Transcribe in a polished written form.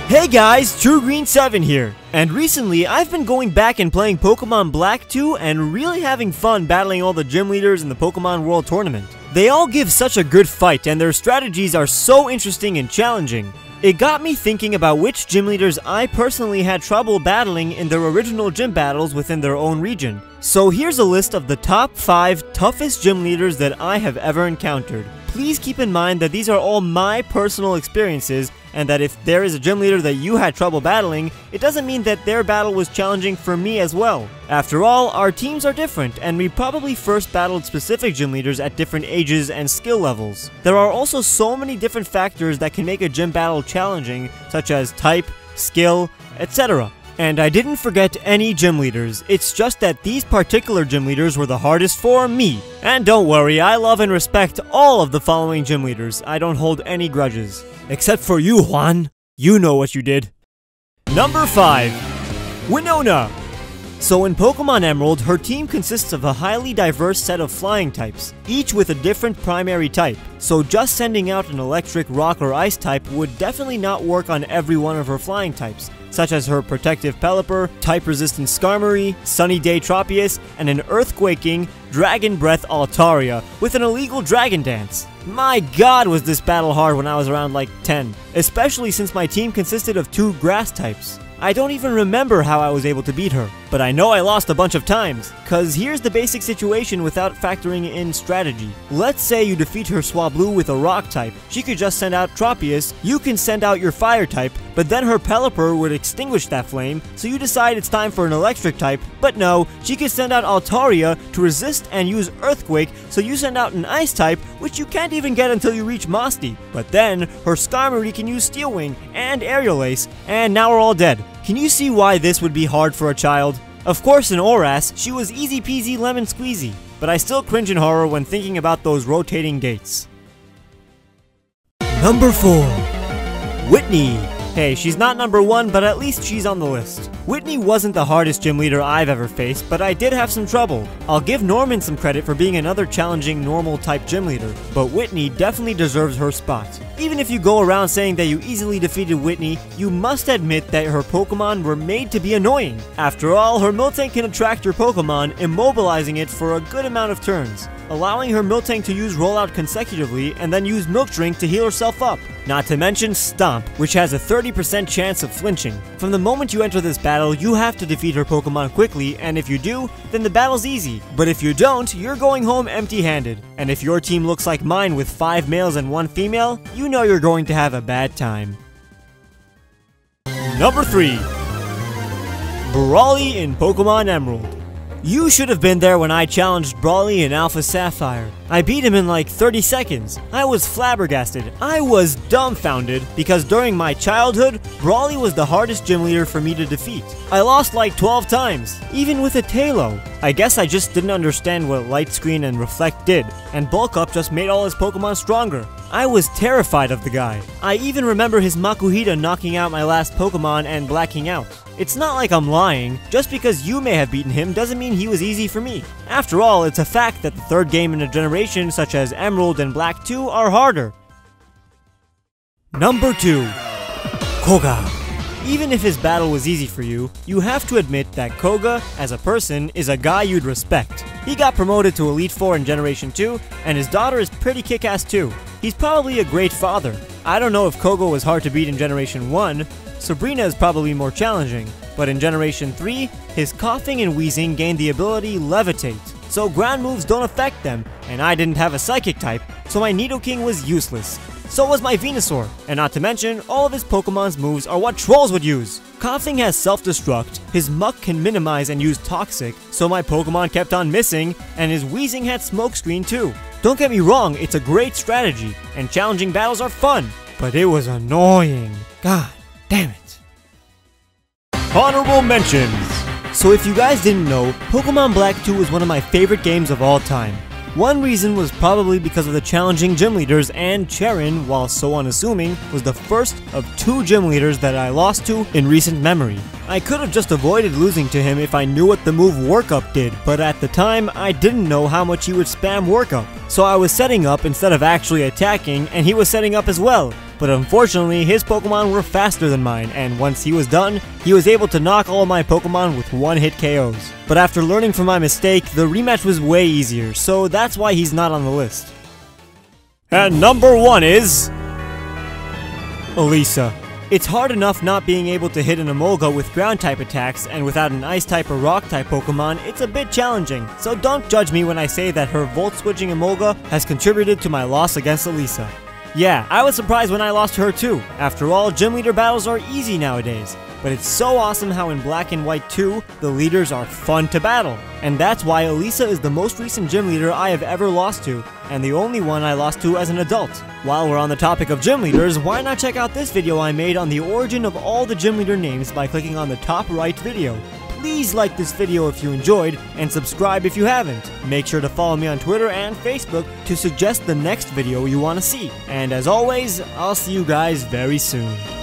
Hey guys, TrueGreen7 here, and recently I've been going back and playing Pokemon Black 2 and really having fun battling all the gym leaders in the Pokemon World Tournament. They all give such a good fight and their strategies are so interesting and challenging. It got me thinking about which gym leaders I personally had trouble battling in their original gym battles within their own region. So here's a list of the top 5 toughest gym leaders that I have ever encountered. Please keep in mind that these are all my personal experiences, and that if there is a gym leader that you had trouble battling, it doesn't mean that their battle was challenging for me as well. After all, our teams are different, and we probably first battled specific gym leaders at different ages and skill levels. There are also so many different factors that can make a gym battle challenging, such as type, skill, etc. And I didn't forget any gym leaders, it's just that these particular gym leaders were the hardest for me. And don't worry, I love and respect all of the following gym leaders, I don't hold any grudges. Except for you, Juan. You know what you did. Number 5. Wynonna. So in Pokemon Emerald, her team consists of a highly diverse set of flying types, each with a different primary type. So just sending out an electric, rock, or ice type would definitely not work on every one of her flying types, such as her protective Pelipper, type-resistant Skarmory, Sunny Day Tropius, and an earthquaking Dragon Breath Altaria with an illegal Dragon Dance. My god, was this battle hard when I was around like 10, especially since my team consisted of 2 grass types. I don't even remember how I was able to beat her, but I know I lost a bunch of times, cause here's the basic situation without factoring in strategy. Let's say you defeat her Swablu with a rock type, she could just send out Tropius, you can send out your fire type, but then her Pelipper would extinguish that flame, so you decide it's time for an electric type, but no, she could send out Altaria to resist and use Earthquake, so you send out an ice type, which you can't even get until you reach Moss Deep. But then, her Skarmory can use Steel Wing and Aerial Ace, and now we're all dead. Can you see why this would be hard for a child? Of course in Oras, she was easy peasy lemon squeezy, but I still cringe in horror when thinking about those rotating gates. Number 4. Whitney. Hey, she's not number 1, but at least she's on the list. Whitney wasn't the hardest gym leader I've ever faced, but I did have some trouble. I'll give Norman some credit for being another challenging normal type gym leader, but Whitney definitely deserves her spot. Even if you go around saying that you easily defeated Whitney, you must admit that her Pokemon were made to be annoying. After all, her Miltank can attract your Pokemon, immobilizing it for a good amount of turns, allowing her Miltank to use Rollout consecutively and then use Milk Drink to heal herself up. Not to mention Stomp, which has a 30% chance of flinching. From the moment you enter this battle, you have to defeat her Pokemon quickly, and if you do, then the battle's easy. But if you don't, you're going home empty-handed. And if your team looks like mine with 5 males and 1 female, you know you're going to have a bad time. Number 3. Brawly in Pokemon Emerald. You should have been there when I challenged Brawly in Alpha Sapphire. I beat him in like 30 seconds. I was flabbergasted. I was dumbfounded because during my childhood, Brawly was the hardest gym leader for me to defeat. I lost like 12 times, even with a Tailo. I guess I just didn't understand what Light Screen and Reflect did, and Bulk Up just made all his Pokemon stronger. I was terrified of the guy. I even remember his Makuhita knocking out my last Pokemon and blacking out. It's not like I'm lying. Just because you may have beaten him doesn't mean he was easy for me. After all, it's a fact that the third game in a generation such as Emerald and Black 2 are harder. Number 2. Koga. Even if his battle was easy for you, you have to admit that Koga, as a person, is a guy you'd respect. He got promoted to Elite 4 in Generation 2, and his daughter is pretty kick-ass too. He's probably a great father. I don't know if Koga was hard to beat in Generation 1, Sabrina is probably more challenging, but in Generation 3, his coughing and wheezing gained the ability Levitate, so ground moves don't affect them, and I didn't have a Psychic type, so my Nidoking was useless. So was my Venusaur, and not to mention, all of his Pokemon's moves are what trolls would use. Coughing has self-destruct, his Muck can minimize and use Toxic, so my Pokemon kept on missing, and his Wheezing had Smokescreen too. Don't get me wrong, it's a great strategy, and challenging battles are fun, but it was annoying. God damn it. Honorable mentions. So if you guys didn't know, Pokemon Black 2 was one of my favorite games of all time. One reason was probably because of the challenging gym leaders, and Charon, while so unassuming, was the first of 2 gym leaders that I lost to in recent memory. I could have just avoided losing to him if I knew what the move Work Up did, but at the time, I didn't know how much he would spam Work Up. So I was setting up instead of actually attacking, and he was setting up as well. but unfortunately his Pokemon were faster than mine, and once he was done, he was able to knock all of my Pokemon with one-hit KOs. But after learning from my mistake, the rematch was way easier, so that's why he's not on the list. And number 1 is... Alisa. It's hard enough not being able to hit an Emolga with ground-type attacks, and without an Ice-type or Rock-type Pokemon, it's a bit challenging, so don't judge me when I say that her Volt-switching Emolga has contributed to my loss against Alisa. Yeah, I was surprised when I lost to her too. After all, gym leader battles are easy nowadays. But it's so awesome how in Black and White 2, the leaders are fun to battle. And that's why Alisa is the most recent gym leader I have ever lost to, and the only one I lost to as an adult. While we're on the topic of gym leaders, why not check out this video I made on the origin of all the gym leader names by clicking on the top right video. Please like this video if you enjoyed, and subscribe if you haven't. Make sure to follow me on Twitter and Facebook to suggest the next video you want to see. And as always, I'll see you guys very soon.